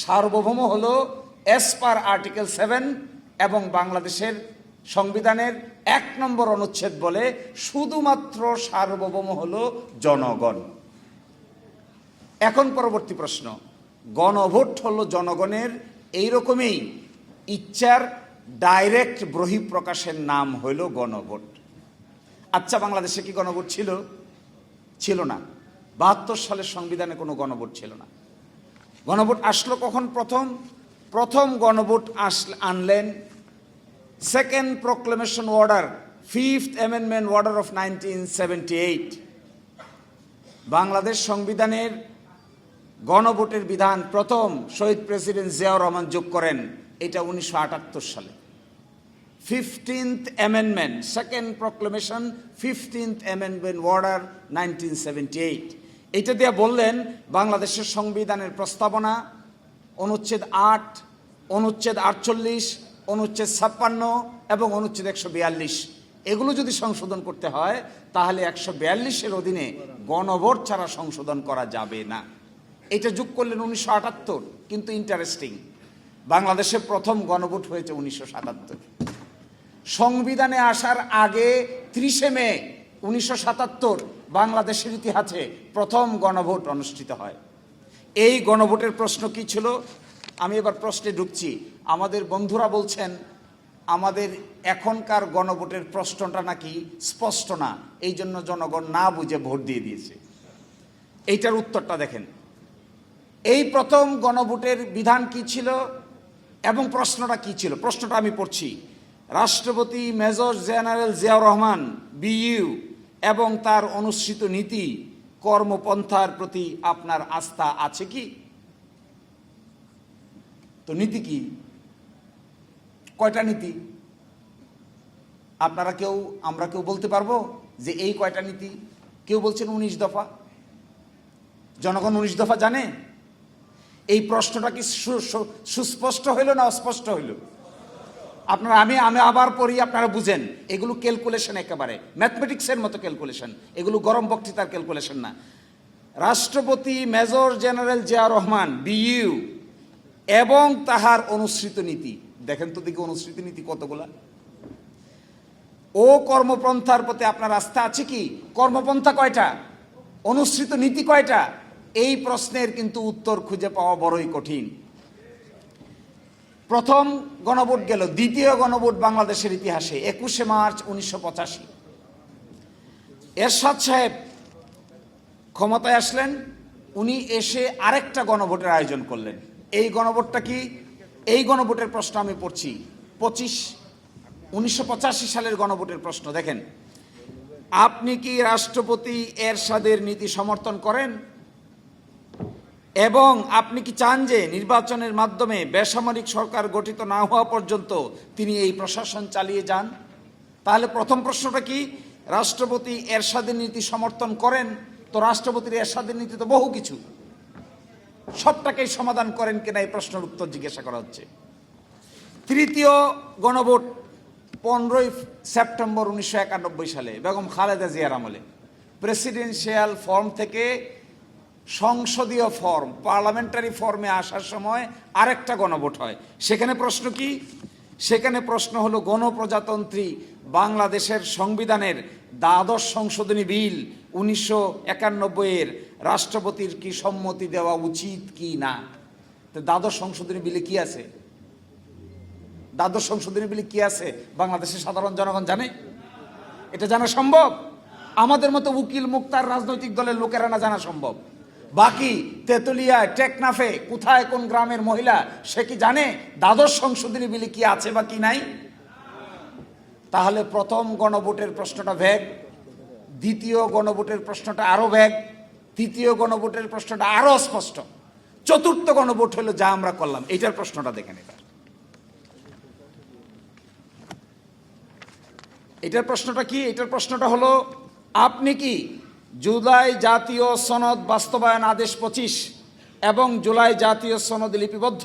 সার্বভৌম হলো as per article 7 এবং বাংলাদেশের সংবিধানের 1 নম্বর অনুচ্ছেদ বলে শুধুমাত্র সার্বভৌম হলো জনগণ। এখন পরবর্তী প্রশ্ন, গণভোট হলো জনগণের এইরকমই ইচ্ছার ডাইরেক্ট বহিঃপ্রকাশের নাম হইল গণভোট। আচ্ছা, বাংলাদেশে কি গণভোট ছিল? ছিল না। 72 সালের সংবিধানে কোনো গণভোট ছিল না। গণভোট আসলো কখন? প্রথম গণভোট আনলেন second proclamation order, 5th amendment order of 1978। Bangladesh সংবিধানের গণভোটের বিধান প্রথম শহীদ প্রেসিডেন্ট জিয়াউর রহমান যোগ করেন, এটা 1978 সালে। 15th amendment, second proclamation, 15th amendment order 1978। এটা দিয়ে বললেন বাংলাদেশের সংবিধানের প্রস্তাবনা, অনুচ্ছেদ 8, অনুচ্ছেদ 48, অনুচ্ছেদ 56 এবং অনুচ্ছেদ 142, এগুলো যদি সংশোধন করতে হয় তাহলে 142-এর অধীনে গণভোট ছাড়া সংশোধন করা যাবে না। এটা যোগ করলেন 1978। কিন্তু ইন্টারেস্টিং, বাংলাদেশে প্রথম গণভোট হয়েছে 1977। সংবিধানে আসার আগে 30শে মে 1977 বাংলাদেশের ইতিহাসে প্রথম গণভোট অনুষ্ঠিত হয়। এই গণভোটের প্রশ্ন কি ছিল? আমি এবার প্রশ্নে ঢুকছি। আমাদের বন্ধুরা বলছেন আমাদের এখনকার গণভোটের প্রশ্নটা নাকি স্পষ্ট না, এই জন্য জনগণ না বুঝে ভোট দিয়ে দিয়েছে। এইটার উত্তরটা দেখেন। এই প্রথম গণভোটের বিধান কি ছিল এবং প্রশ্নটা কি ছিল? প্রশ্নটা আমি পড়ছি। রাষ্ট্রপতি major general Ziaur Rahman BU এবং তার অনুসৃত নীতি কর্মপন্থার প্রতি আপনার আস্থা আছে কি? তো নীতি কি? কয়টা নীতি? আমরা কেউ বলতে পারবো যে এই কয়টা নীতি? কেউ বলছেন 19 দফা। জনগণ 19 দফা জানে? এই প্রশ্নটা কি সুস্পষ্ট হইল না অস্পষ্ট হইল? আপনারা আমি আবার পড়ি, আপনারা বুঝেন। এগুলো ক্যালকুলেশন, একেবারে ম্যাথমেটিক্সের মতো ক্যালকুলেশন, এগুলো গরম বক্তৃতার ক্যালকুলেশন না। রাষ্ট্রপতি major general Ziaur Rahman BU এবং তাহার অনুসৃত নীতি, দেখেন তো দেখি অনুসৃত নীতি কতগুলা। ও কর্মপন্থার প্রতি আপনার আস্থা আছে কি? কর্মপন্থা কয়টা? অনুসৃত নীতি কয়টা? এই প্রশ্নের কিন্তু উত্তর খুঁজে পাওয়া বড়ই কঠিন। প্রথম গণভোট গেল। দ্বিতীয় গণভোট বাংলাদেশের ইতিহাসে 21শে মার্চ 1985। এরশাদ সাহেব ক্ষমতায় আসলেন, উনি এসে আরেকটা গণভোটের আয়োজন করলেন। এই গণভোটটা কি? এই গণভোটের প্রশ্ন আমি পড়ছি। 1985 সালের গণভোটের প্রশ্ন দেখেন। আপনি কি রাষ্ট্রপতি এরশাদের নীতি সমর্থন করেন এবং আপনি কি চান যে নির্বাচনের মাধ্যমে বেসামরিক সরকার গঠিত না হওয়া পর্যন্ত তিনি এই প্রশাসন চালিয়ে যান? তাহলে প্রথম প্রশ্নটা কি? রাষ্ট্রপতি এরশাদের নীতি সমর্থন করেন? তো রাষ্ট্রপতির এরশাদের নীতি তো বহু কিছু, সবটাকেই সমাধান করেন কিনা এই প্রশ্নের উত্তর জিজ্ঞাসা করা হচ্ছে। তৃতীয় গণভোট 15ই সেপ্টেম্বর 1991 সালে বেগম খালেদা জিয়ার আমলে। প্রেসিডেন্সিয়াল ফর্ম থেকে সংসদীয় ফর্ম, পার্লামেন্টারি ফর্মে আসার সময় আরেকটা গণভোট হয়। সেখানে প্রশ্ন কি? সেখানে প্রশ্ন হলো গণপ্রজাতন্ত্রী বাংলাদেশের সংবিধানের দ্বাদশ সংশোধনী বিল 1991-এর রাষ্ট্রপতির কি সম্মতি দেওয়া উচিত কি না। তো দ্বাদশ সংশোধনী বিলে কি আছে? দ্বাদশ সংশোধনী বিলে কি আছে বাংলাদেশের সাধারণ জনগণ জানে? এটা জানা সম্ভব? আমাদের মতো উকিল মুক্তার রাজনৈতিক দলের লোকেরা না জানা সম্ভব। বাকি তেতুলিয়ায়, টেকনাফে, কোথায় কোন গ্রামের মহিলা সে কি জানে দ্বাদশ সংশোধনী বিলে কি আছে বা কি নাই? তাহলে প্রথম গণভোটের প্রশ্নটা ভ্যাগ, দ্বিতীয় গণভোটের প্রশ্নটা আরো ভ্যাগ, তৃতীয় গণভোটের প্রশ্নটা আরো স্পষ্ট, চতুর্থ গণভোট হলো যা আমরা করলাম। এইটার প্রশ্নটা দেখেন। এটার প্রশ্নটা কি? এটার প্রশ্নটা হলো আপনি কি জুলাই জাতীয় সনদ বাস্তবায়ন আদেশ 25 এবং জুলাই জাতীয় সনদে লিপিবদ্ধ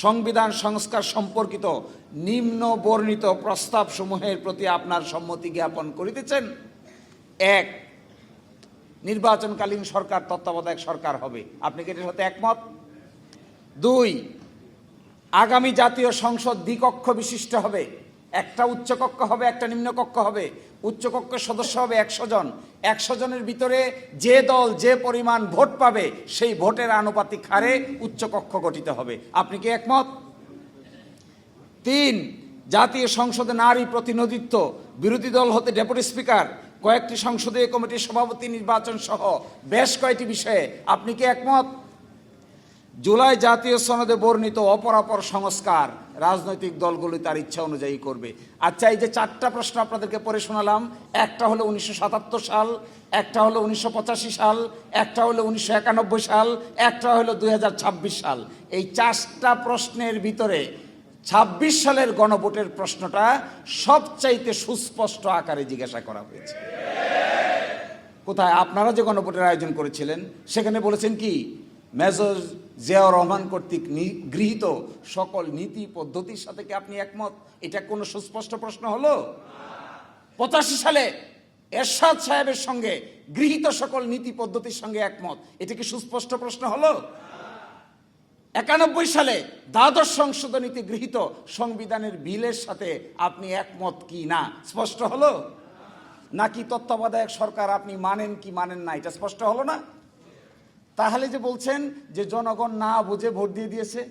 সংবিধান সংস্কার সম্পর্কিত নিম্ন বর্ণিত প্রস্তাব সমূহের প্রতি আপনার সম্মতি জ্ঞাপন করিতেছেন? 1, নির্বাচনকালীন সরকার তত্ত্বাবধায়ক সরকার হবে। আপনি কি এটার সাথে একমত? 2, আগামী জাতীয় সংসদ দ্বিকক্ষ বিশিষ্ট হবে। একটা উচ্চকক্ষ হবে, একটা নিম্নকক্ষ হবে। উচ্চকক্ষের সদস্য হবে 100 জন। 100 জনের ভিতরে যে দল যে পরিমাণ ভোট পাবে সেই ভোটের আনুপাতিক হারে উচ্চকক্ষ গঠিত হবে। আপনি কি একমত? 3, জাতীয় সংসদে নারী প্রতিনিধিত্ব, বিরোধী দল হতে ডেপুটি স্পিকার, কয়েকটি সংসদীয় কমিটির সভাপতি নির্বাচন সহ বেশ কয়েকটি বিষয়ে আপনি কি একমত? জুলাই জাতীয় সনদে বর্ণিত অপরাপর সংস্কার রাজনৈতিক দলগুলি তার ইচ্ছা অনুযায়ী করবে। আচ্ছা, এই যে 4টা প্রশ্ন আপনাদেরকে পড়ে শোনালাম, একটা হলো 1977 সাল, একটা হলো 1985 সাল, একটা হলো 1991 সাল, একটা হলো 2026 সাল। এই 4টা প্রশ্নের ভিতরে 26 সালের গণভোটের প্রশ্নটা সবচাইতে সুস্পষ্ট আকারে জিজ্ঞাসা করা হয়েছে। কোথায়? আপনারা যে গণভোটের আয়োজন করেছিলেন সেখানে বলেছেন কি, মেজর জিয়াউর রহমান কর্তৃক গৃহীত সকল নীতি পদ্ধতির সাথে কি আপনি একমত? এটা কোনো সুস্পষ্ট প্রশ্ন হলো? 85 সালে এরশাদ সাহেবের সঙ্গে গৃহীত সকল নীতি পদ্ধতির সঙ্গে একমত, এটা কি সুস্পষ্ট প্রশ্ন হলো? 91 সালে দ্বাদশ সংশোধনীতে গৃহীত সংবিধানের বিলের সাথে আপনি একমত কি না স্পষ্ট হলো? নাকি তত্ত্বাবধায়ক সরকার আপনি মানেন কি মানেন না এটা স্পষ্ট হলো না? তাহলে যে বলছেন যে জনগণ না বুঝে ভোট দিয়ে দিয়েছে,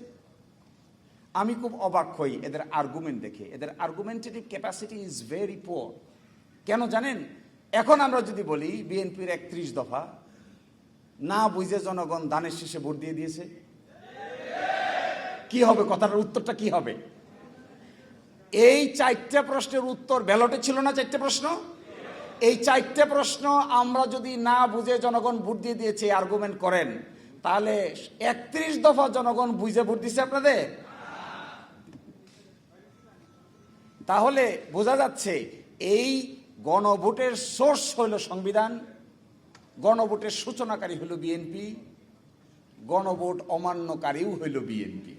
আমি খুব অবাক হই এদের আর্গুমেন্ট দেখে। এদের argumentative capacity is very poor. কেন জানেন? এখন আমরা যদি বলি বিএনপির 31 দফা না বুঝে জনগণ ধানের শীষে ভোট দিয়ে দিয়েছে, কি হবে? কথাটার উত্তরটা কি হবে? এই 4টা প্রশ্নের উত্তর ব্যালটে ছিল না? 4টে প্রশ্ন, এই 4টে প্রশ্ন আমরা যদি না বুঝে জনগণ ভোট দিয়ে দিয়েছে আর্গুমেন্ট করেন, তাহলে 31 দফা জনগণ বুঝে ভোট দিচ্ছে আপনাদের? তাহলে বোঝা যাচ্ছে এই গণভোটের সোর্স হইল সংবিধান, গণভোটের সূচনাকারী হইল বিএনপি, গণভোট অমান্যকারীও হইল বিএনপি।